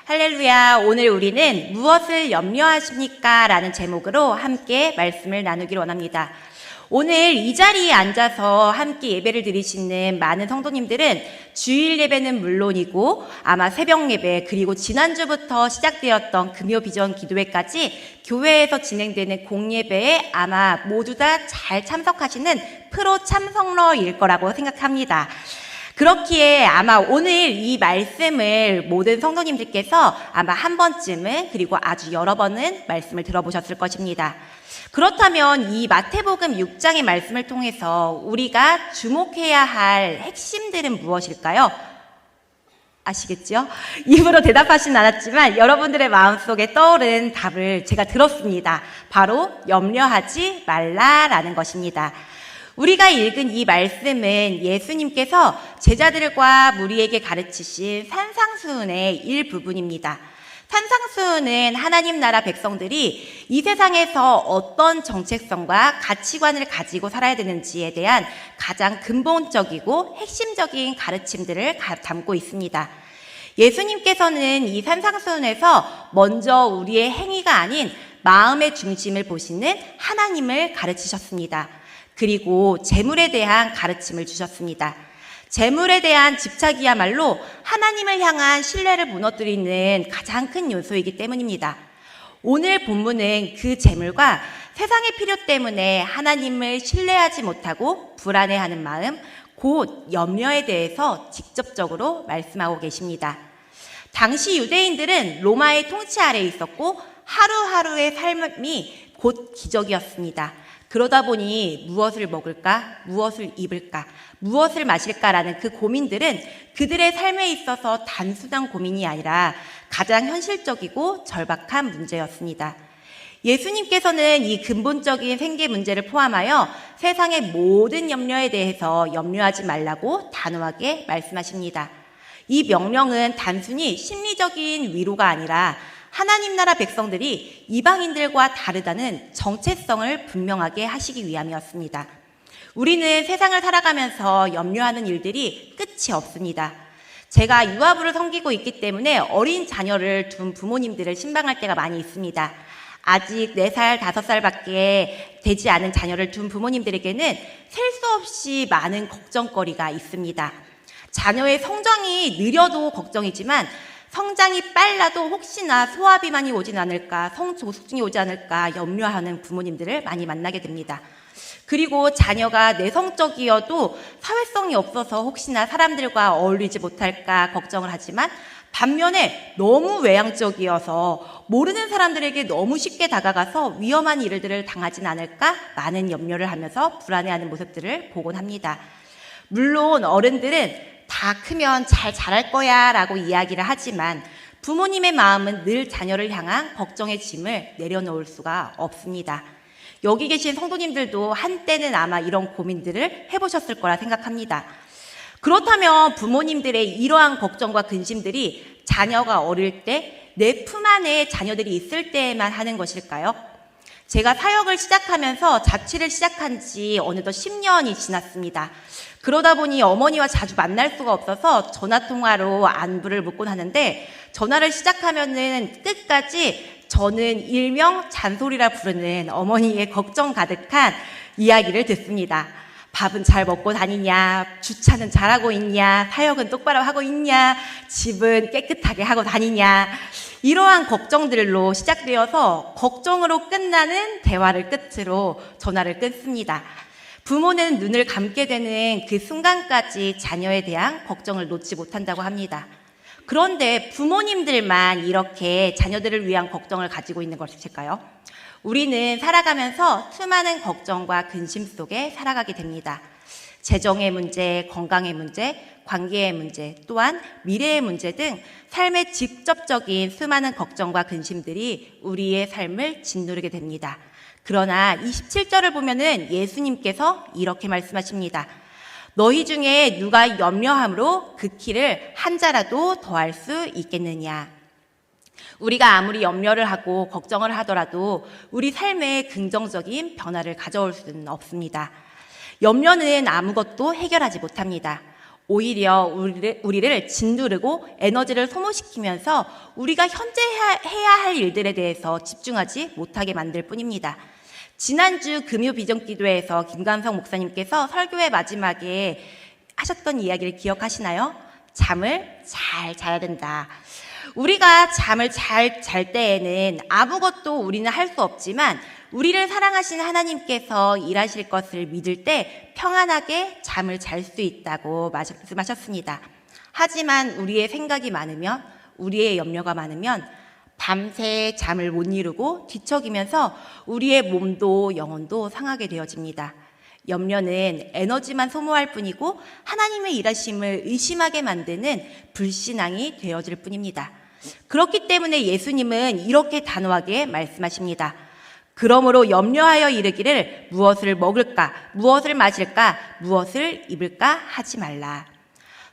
할렐루야. 오늘 우리는 무엇을 염려하십니까? 라는 제목으로 함께 말씀을 나누기를 원합니다. 오늘 이 자리에 앉아서 함께 예배를 드리시는 많은 성도님들은 주일 예배는 물론이고 아마 새벽 예배 그리고 지난주부터 시작되었던 금요 비전 기도회까지 교회에서 진행되는 공예배에 아마 모두 다 잘 참석하시는 프로 참석러일 거라고 생각합니다. 그렇기에 아마 오늘 이 말씀을 모든 성도님들께서 아마 한 번쯤은 그리고 아주 여러 번은 말씀을 들어보셨을 것입니다. 그렇다면 이 마태복음 6장의 말씀을 통해서 우리가 주목해야 할 핵심들은 무엇일까요? 아시겠죠? 입으로 대답하진 않았지만 여러분들의 마음속에 떠오른 답을 제가 들었습니다. 바로 염려하지 말라라는 것입니다. 우리가 읽은 이 말씀은 예수님께서 제자들과 무리에게 가르치신 산상수훈의 일부분입니다. 산상수훈은 하나님 나라 백성들이 이 세상에서 어떤 정체성과 가치관을 가지고 살아야 되는지에 대한 가장 근본적이고 핵심적인 가르침들을 담고 있습니다. 예수님께서는 이 산상수훈에서 먼저 우리의 행위가 아닌 마음의 중심을 보시는 하나님을 가르치셨습니다. 그리고 재물에 대한 가르침을 주셨습니다. 재물에 대한 집착이야말로 하나님을 향한 신뢰를 무너뜨리는 가장 큰 요소이기 때문입니다. 오늘 본문은 그 재물과 세상의 필요 때문에 하나님을 신뢰하지 못하고 불안해하는 마음, 곧 염려에 대해서 직접적으로 말씀하고 계십니다. 당시 유대인들은 로마의 통치 아래에 있었고 하루하루의 삶이 곧 기적이었습니다. 그러다 보니 무엇을 먹을까, 무엇을 입을까, 무엇을 마실까라는 그 고민들은 그들의 삶에 있어서 단순한 고민이 아니라 가장 현실적이고 절박한 문제였습니다. 예수님께서는 이 근본적인 생계 문제를 포함하여 세상의 모든 염려에 대해서 염려하지 말라고 단호하게 말씀하십니다. 이 명령은 단순히 심리적인 위로가 아니라 하나님 나라 백성들이 이방인들과 다르다는 정체성을 분명하게 하시기 위함이었습니다. 우리는 세상을 살아가면서 염려하는 일들이 끝이 없습니다. 제가 유아부를 섬기고 있기 때문에 어린 자녀를 둔 부모님들을 신방할 때가 많이 있습니다. 아직 4살, 5살밖에 되지 않은 자녀를 둔 부모님들에게는 셀 수 없이 많은 걱정거리가 있습니다. 자녀의 성장이 느려도 걱정이지만 성장이 빨라도 혹시나 소아비만이 오진 않을까, 성조숙증이 오지 않을까 염려하는 부모님들을 많이 만나게 됩니다. 그리고 자녀가 내성적이어도 사회성이 없어서 혹시나 사람들과 어울리지 못할까 걱정을 하지만 반면에 너무 외향적이어서 모르는 사람들에게 너무 쉽게 다가가서 위험한 일들을 당하진 않을까 많은 염려를 하면서 불안해하는 모습들을 보곤 합니다. 물론 어른들은 다 크면 잘 자랄 거야 라고 이야기를 하지만 부모님의 마음은 늘 자녀를 향한 걱정의 짐을 내려놓을 수가 없습니다. 여기 계신 성도님들도 한때는 아마 이런 고민들을 해보셨을 거라 생각합니다. 그렇다면 부모님들의 이러한 걱정과 근심들이 자녀가 어릴 때 내 품 안에 자녀들이 있을 때에만 하는 것일까요? 제가 사역을 시작하면서 자취를 시작한 지 어느덧 10년이 지났습니다. 그러다 보니 어머니와 자주 만날 수가 없어서 전화통화로 안부를 묻곤 하는데 전화를 시작하면은 끝까지 저는 일명 잔소리라 부르는 어머니의 걱정 가득한 이야기를 듣습니다. 밥은 잘 먹고 다니냐, 주차는 잘하고 있냐, 사역은 똑바로 하고 있냐, 집은 깨끗하게 하고 다니냐, 이러한 걱정들로 시작되어서 걱정으로 끝나는 대화를 끝으로 전화를 끊습니다. 부모는 눈을 감게 되는 그 순간까지 자녀에 대한 걱정을 놓지 못한다고 합니다. 그런데 부모님들만 이렇게 자녀들을 위한 걱정을 가지고 있는 것일까요? 우리는 살아가면서 수많은 걱정과 근심 속에 살아가게 됩니다. 재정의 문제, 건강의 문제, 관계의 문제, 또한 미래의 문제 등 삶의 직접적인 수많은 걱정과 근심들이 우리의 삶을 짓누르게 됩니다. 그러나 27절을 보면은 예수님께서 이렇게 말씀하십니다. 너희 중에 누가 염려함으로 그 키를 한 자라도 더할 수 있겠느냐. 우리가 아무리 염려를 하고 걱정을 하더라도 우리 삶에 긍정적인 변화를 가져올 수는 없습니다. 염려는 아무것도 해결하지 못합니다. 오히려 우리를 짓누르고 에너지를 소모시키면서 우리가 현재 해야 할 일들에 대해서 집중하지 못하게 만들 뿐입니다. 지난주 금요비전기도회에서 김관성 목사님께서 설교의 마지막에 하셨던 이야기를 기억하시나요? 잠을 잘 자야 된다. 우리가 잠을 잘 잘 때에는 아무것도 우리는 할 수 없지만 우리를 사랑하시는 하나님께서 일하실 것을 믿을 때 평안하게 잠을 잘 수 있다고 말씀하셨습니다. 하지만 우리의 생각이 많으면, 우리의 염려가 많으면 밤새 잠을 못 이루고 뒤척이면서 우리의 몸도 영혼도 상하게 되어집니다. 염려는 에너지만 소모할 뿐이고 하나님의 일하심을 의심하게 만드는 불신앙이 되어질 뿐입니다. 그렇기 때문에 예수님은 이렇게 단호하게 말씀하십니다. 그러므로 염려하여 이르기를 무엇을 먹을까, 무엇을 마실까, 무엇을 입을까 하지 말라.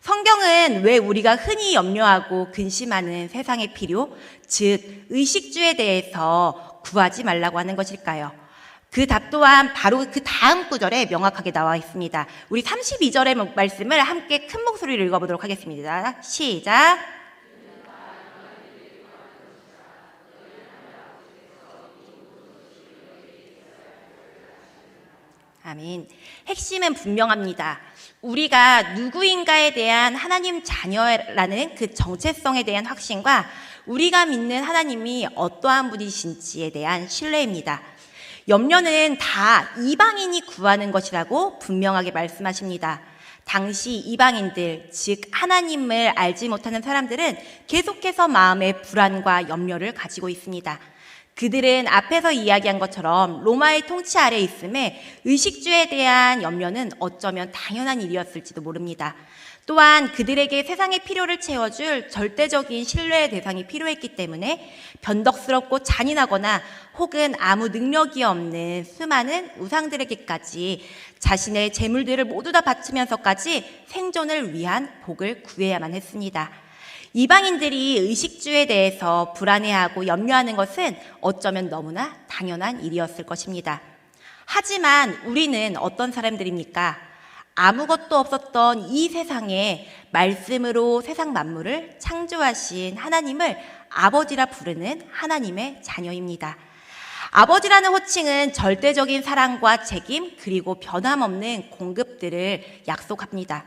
성경은 왜 우리가 흔히 염려하고 근심하는 세상의 필요, 즉 의식주에 대해서 구하지 말라고 하는 것일까요? 그 답 또한 바로 그 다음 구절에 명확하게 나와 있습니다. 우리 32절의 말씀을 함께 큰 목소리로 읽어보도록 하겠습니다. 시작! 아멘. 핵심은 분명합니다. 우리가 누구인가에 대한 하나님 자녀라는 그 정체성에 대한 확신과 우리가 믿는 하나님이 어떠한 분이신지에 대한 신뢰입니다. 염려는 다 이방인이 구하는 것이라고 분명하게 말씀하십니다. 당시 이방인들, 즉 하나님을 알지 못하는 사람들은 계속해서 마음의 불안과 염려를 가지고 있습니다. 그들은 앞에서 이야기한 것처럼 로마의 통치 아래 있음에 의식주에 대한 염려는 어쩌면 당연한 일이었을지도 모릅니다. 또한 그들에게 세상의 필요를 채워줄 절대적인 신뢰의 대상이 필요했기 때문에 변덕스럽고 잔인하거나 혹은 아무 능력이 없는 수많은 우상들에게까지 자신의 재물들을 모두 다 바치면서까지 생존을 위한 복을 구해야만 했습니다. 이방인들이 의식주에 대해서 불안해하고 염려하는 것은 어쩌면 너무나 당연한 일이었을 것입니다. 하지만 우리는 어떤 사람들입니까? 아무것도 없었던 이 세상에 말씀으로 세상 만물을 창조하신 하나님을 아버지라 부르는 하나님의 자녀입니다. 아버지라는 호칭은 절대적인 사랑과 책임 그리고 변함없는 공급들을 약속합니다.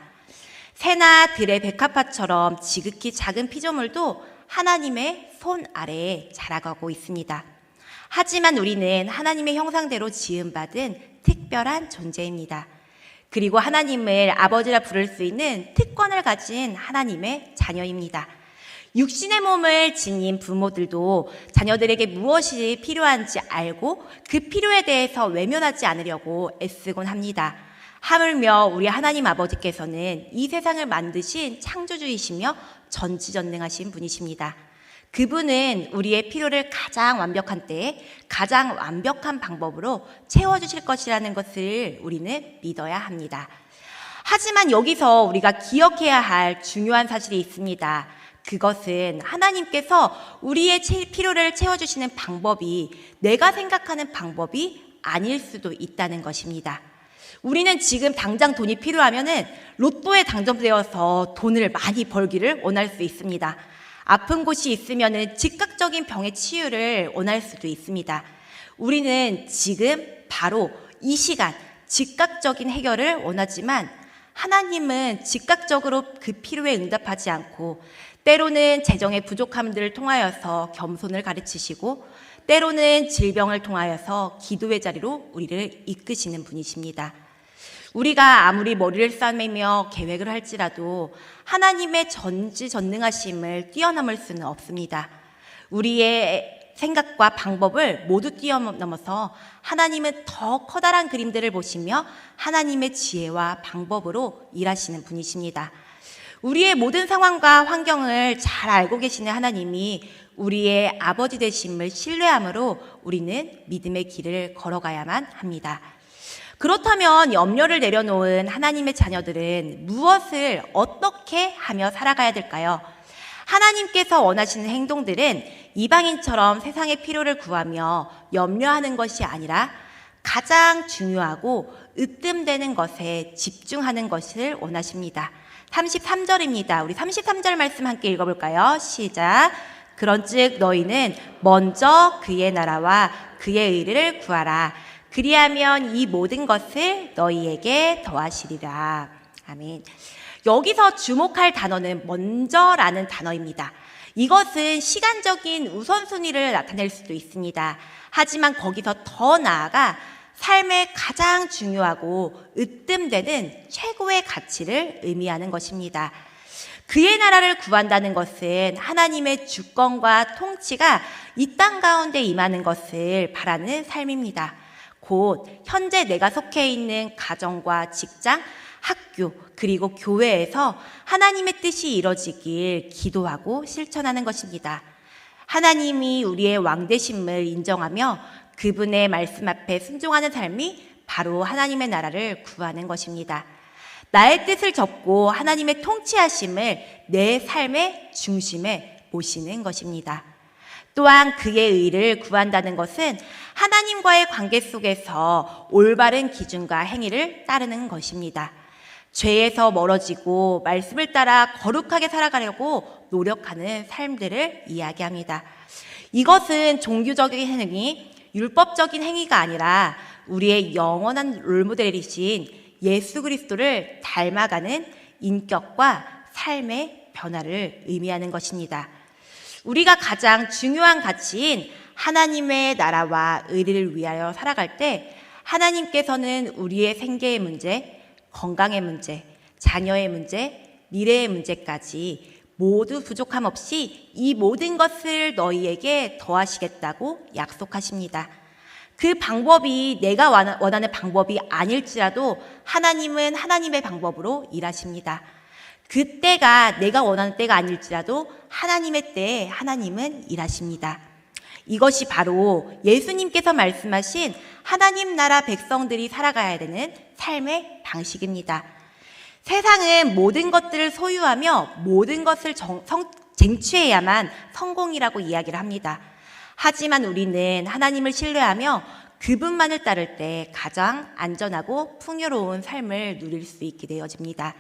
새나 들의 백합화처럼 지극히 작은 피조물도 하나님의 손 아래에 자라가고 있습니다. 하지만 우리는 하나님의 형상대로 지음받은 특별한 존재입니다. 그리고 하나님을 아버지라 부를 수 있는 특권을 가진 하나님의 자녀입니다. 육신의 몸을 지닌 부모들도 자녀들에게 무엇이 필요한지 알고 그 필요에 대해서 외면하지 않으려고 애쓰곤 합니다. 하물며 우리 하나님 아버지께서는 이 세상을 만드신 창조주이시며 전지전능하신 분이십니다. 그분은 우리의 필요를 가장 완벽한 때에 가장 완벽한 방법으로 채워주실 것이라는 것을 우리는 믿어야 합니다. 하지만 여기서 우리가 기억해야 할 중요한 사실이 있습니다. 그것은 하나님께서 우리의 필요를 채워주시는 방법이 내가 생각하는 방법이 아닐 수도 있다는 것입니다. 우리는 지금 당장 돈이 필요하면은 로또에 당첨되어서 돈을 많이 벌기를 원할 수 있습니다. 아픈 곳이 있으면은 즉각적인 병의 치유를 원할 수도 있습니다. 우리는 지금 바로 이 시간 즉각적인 해결을 원하지만 하나님은 즉각적으로 그 필요에 응답하지 않고 때로는 재정의 부족함들을 통하여서 겸손을 가르치시고 때로는 질병을 통하여서 기도의 자리로 우리를 이끄시는 분이십니다. 우리가 아무리 머리를 싸매며 계획을 할지라도 하나님의 전지전능하심을 뛰어넘을 수는 없습니다. 우리의 생각과 방법을 모두 뛰어넘어서 하나님은 더 커다란 그림들을 보시며 하나님의 지혜와 방법으로 일하시는 분이십니다. 우리의 모든 상황과 환경을 잘 알고 계시는 하나님이 우리의 아버지 되심을 신뢰함으로 우리는 믿음의 길을 걸어가야만 합니다. 그렇다면 염려를 내려놓은 하나님의 자녀들은 무엇을 어떻게 하며 살아가야 될까요? 하나님께서 원하시는 행동들은 이방인처럼 세상의 필요를 구하며 염려하는 것이 아니라 가장 중요하고 으뜸되는 것에 집중하는 것을 원하십니다. 33절입니다. 우리 33절 말씀 함께 읽어볼까요? 시작. 그런즉 너희는 먼저 그의 나라와 그의 의를 구하라. 그리하면 이 모든 것을 너희에게 더하시리라. 아멘. 여기서 주목할 단어는 먼저라는 단어입니다. 이것은 시간적인 우선순위를 나타낼 수도 있습니다. 하지만 거기서 더 나아가 삶의 가장 중요하고 으뜸되는 최고의 가치를 의미하는 것입니다. 그의 나라를 구한다는 것은 하나님의 주권과 통치가 이 땅 가운데 임하는 것을 바라는 삶입니다. 곧 현재 내가 속해 있는 가정과 직장, 학교, 그리고 교회에서 하나님의 뜻이 이루어지길 기도하고 실천하는 것입니다. 하나님이 우리의 왕되심을 인정하며 그분의 말씀 앞에 순종하는 삶이 바로 하나님의 나라를 구하는 것입니다. 나의 뜻을 접고 하나님의 통치하심을 내 삶의 중심에 모시는 것입니다. 또한 그의 의를 구한다는 것은 하나님과의 관계 속에서 올바른 기준과 행위를 따르는 것입니다. 죄에서 멀어지고 말씀을 따라 거룩하게 살아가려고 노력하는 삶들을 이야기합니다. 이것은 종교적인 행위, 율법적인 행위가 아니라 우리의 영원한 롤모델이신 예수 그리스도를 닮아가는 인격과 삶의 변화를 의미하는 것입니다. 우리가 가장 중요한 가치인 하나님의 나라와 의를 위하여 살아갈 때 하나님께서는 우리의 생계의 문제, 건강의 문제, 자녀의 문제, 미래의 문제까지 모두 부족함 없이 이 모든 것을 너희에게 더하시겠다고 약속하십니다. 그 방법이 내가 원하는 방법이 아닐지라도 하나님은 하나님의 방법으로 일하십니다. 그 때가 내가 원하는 때가 아닐지라도 하나님의 때에 하나님은 일하십니다. 이것이 바로 예수님께서 말씀하신 하나님 나라 백성들이 살아가야 되는 삶의 방식입니다. 세상은 모든 것들을 소유하며 모든 것을 쟁취해야만 성공이라고 이야기를 합니다. 하지만 우리는 하나님을 신뢰하며 그분만을 따를 때 가장 안전하고 풍요로운 삶을 누릴 수 있게 되어집니다.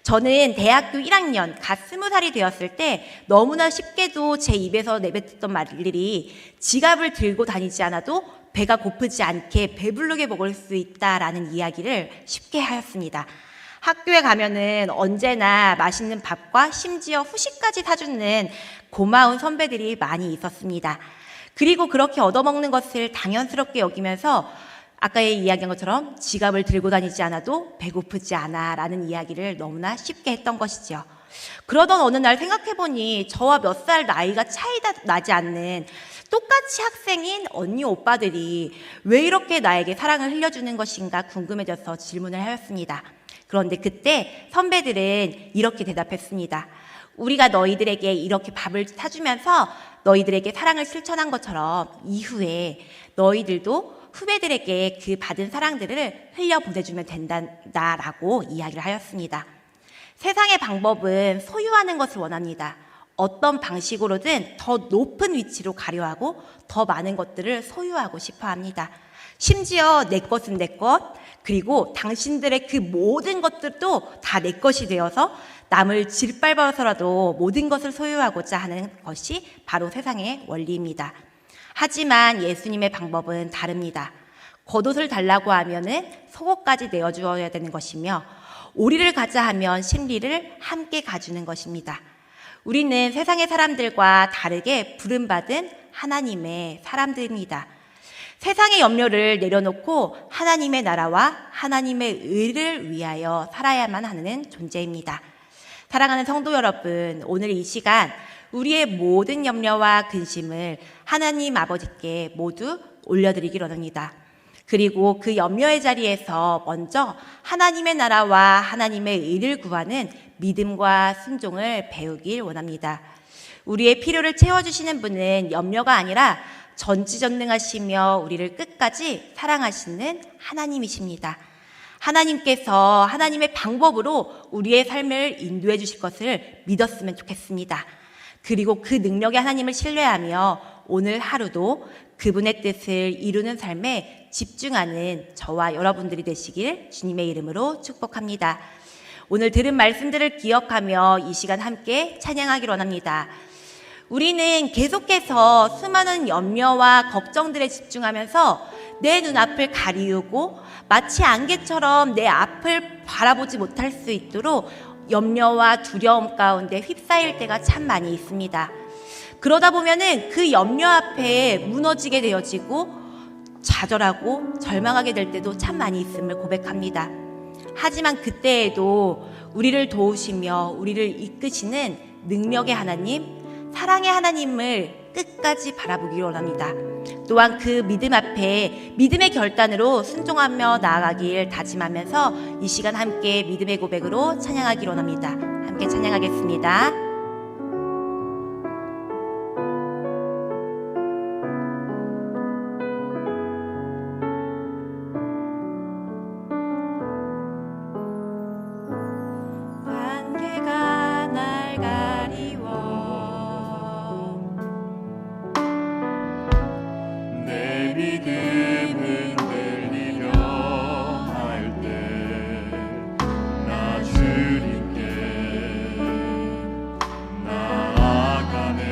저는 대학교 1학년 갓 20살이 되었을 때 너무나 쉽게도 제 입에서 내뱉었던 말들이 지갑을 들고 다니지 않아도 배가 고프지 않게 배부르게 먹을 수 있다라는 이야기를 쉽게 하였습니다. 학교에 가면은 언제나 맛있는 밥과 심지어 후식까지 사주는 고마운 선배들이 많이 있었습니다. 그리고 그렇게 얻어먹는 것을 당연스럽게 여기면서 아까 이야기한 것처럼 지갑을 들고 다니지 않아도 배고프지 않아 라는 이야기를 너무나 쉽게 했던 것이죠. 그러던 어느 날 생각해보니 저와 몇 살 나이가 차이가 나지 않는 똑같이 학생인 언니 오빠들이 왜 이렇게 나에게 사랑을 흘려주는 것인가 궁금해져서 질문을 하였습니다. 그런데 그때 선배들은 이렇게 대답했습니다. 우리가 너희들에게 이렇게 밥을 사주면서 너희들에게 사랑을 실천한 것처럼 이후에 너희들도 후배들에게 그 받은 사랑들을 흘려보내주면 된다라고 이야기를 하였습니다. 세상의 방법은 소유하는 것을 원합니다. 어떤 방식으로든 더 높은 위치로 가려 하고 더 많은 것들을 소유하고 싶어 합니다. 심지어 내 것은 내 것, 그리고 당신들의 그 모든 것들도 다 내 것이 되어서 남을 짓밟아서라도 모든 것을 소유하고자 하는 것이 바로 세상의 원리입니다. 하지만 예수님의 방법은 다릅니다. 겉옷을 달라고 하면은 속옷까지 내어주어야 되는 것이며 오리를 가자 하면 심리를 함께 가주는 것입니다. 우리는 세상의 사람들과 다르게 부름받은 하나님의 사람들입니다. 세상의 염려를 내려놓고 하나님의 나라와 하나님의 의를 위하여 살아야만 하는 존재입니다. 사랑하는 성도 여러분, 오늘 이 시간 우리의 모든 염려와 근심을 하나님 아버지께 모두 올려드리길 원합니다. 그리고 그 염려의 자리에서 먼저 하나님의 나라와 하나님의 의를 구하는 믿음과 순종을 배우길 원합니다. 우리의 필요를 채워주시는 분은 염려가 아니라 전지전능하시며 우리를 끝까지 사랑하시는 하나님이십니다. 하나님께서 하나님의 방법으로 우리의 삶을 인도해 주실 것을 믿었으면 좋겠습니다. 그리고 그 능력의 하나님을 신뢰하며 오늘 하루도 그분의 뜻을 이루는 삶에 집중하는 저와 여러분들이 되시길 주님의 이름으로 축복합니다. 오늘 들은 말씀들을 기억하며 이 시간 함께 찬양하기를 원합니다. 우리는 계속해서 수많은 염려와 걱정들에 집중하면서 내 눈앞을 가리우고 마치 안개처럼 내 앞을 바라보지 못할 수 있도록 염려와 두려움 가운데 휩싸일 때가 참 많이 있습니다. 그러다 보면은 그 염려 앞에 무너지게 되어지고 좌절하고 절망하게 될 때도 참 많이 있음을 고백합니다. 하지만 그때에도 우리를 도우시며 우리를 이끄시는 능력의 하나님, 사랑의 하나님을 끝까지 바라보기를 원합니다. 또한 그 믿음 앞에 믿음의 결단으로 순종하며 나아가길 다짐하면서 이 시간 함께 믿음의 고백으로 찬양하기를 원합니다. 함께 찬양하겠습니다. 믿음은 들리려 할 때 나 주님께 나아가네.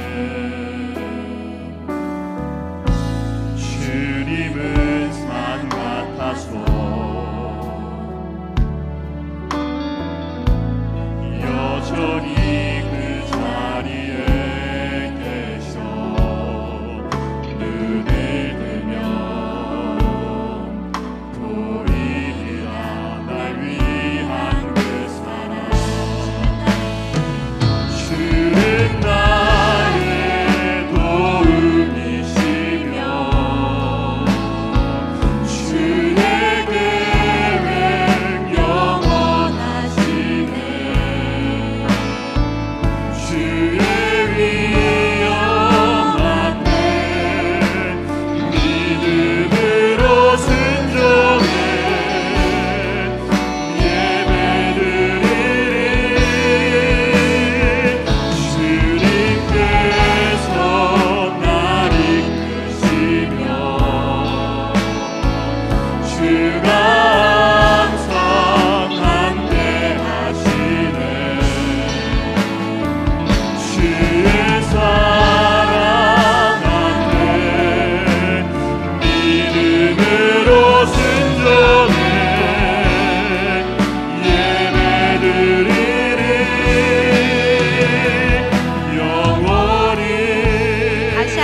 주님은 산 같아서 여전히 그 자리에 계셔.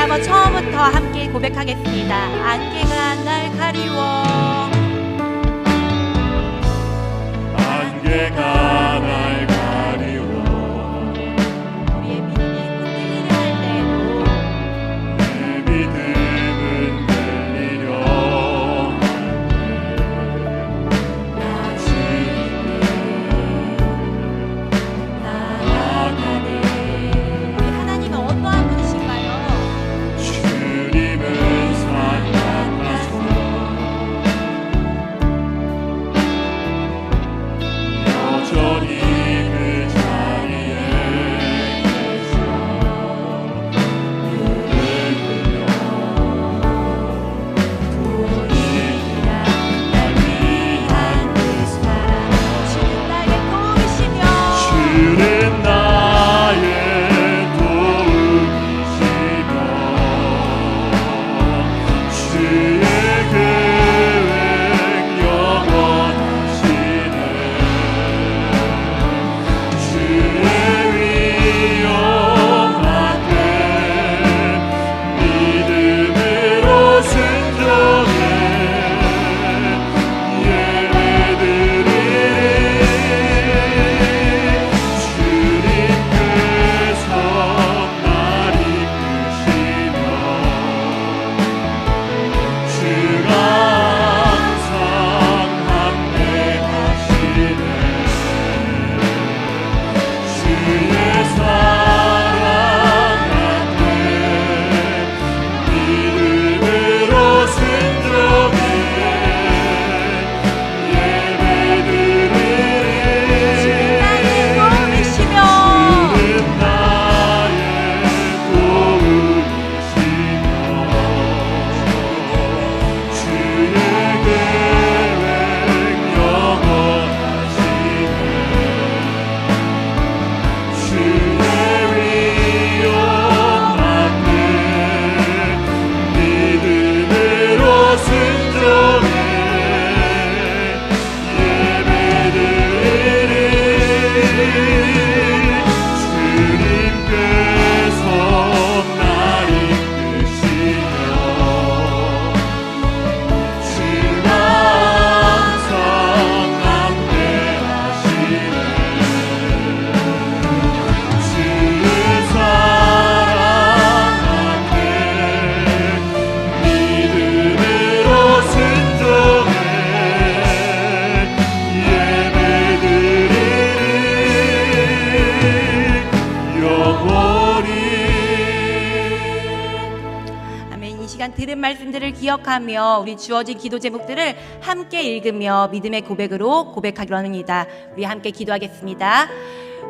눈을 처음부터 함께 고백하겠습니다. 안개가 날 가리워, 안개가 날 가리워. 우리의 믿음이 흔들리려 할 때에도 내 믿음은 들리려 할 때 나 주님께 나아가네. 우리 하나님은 어떠한 분이신가요? 주님은 산 같아서 시간 들은 말씀들을 기억하며 우리 주어진 기도 제목들을 함께 읽으며 믿음의 고백으로 고백하기로 합니다. 우리 함께 기도하겠습니다.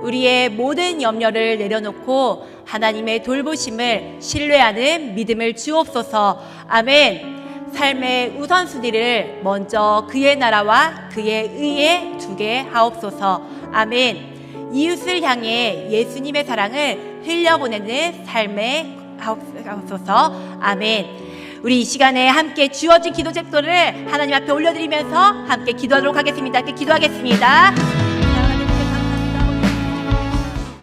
우리의 모든 염려를 내려놓고 하나님의 돌보심을 신뢰하는 믿음을 주옵소서. 아멘. 삶의 우선순위를 먼저 그의 나라와 그의 의에 두게 하옵소서. 아멘. 이웃을 향해 예수님의 사랑을 흘려보내는 삶에 하옵소서. 아멘. 우리 이 시간에 함께 주어진 기도 제목들을 하나님 앞에 올려드리면서 함께 기도하도록 하겠습니다. 함께 기도하겠습니다.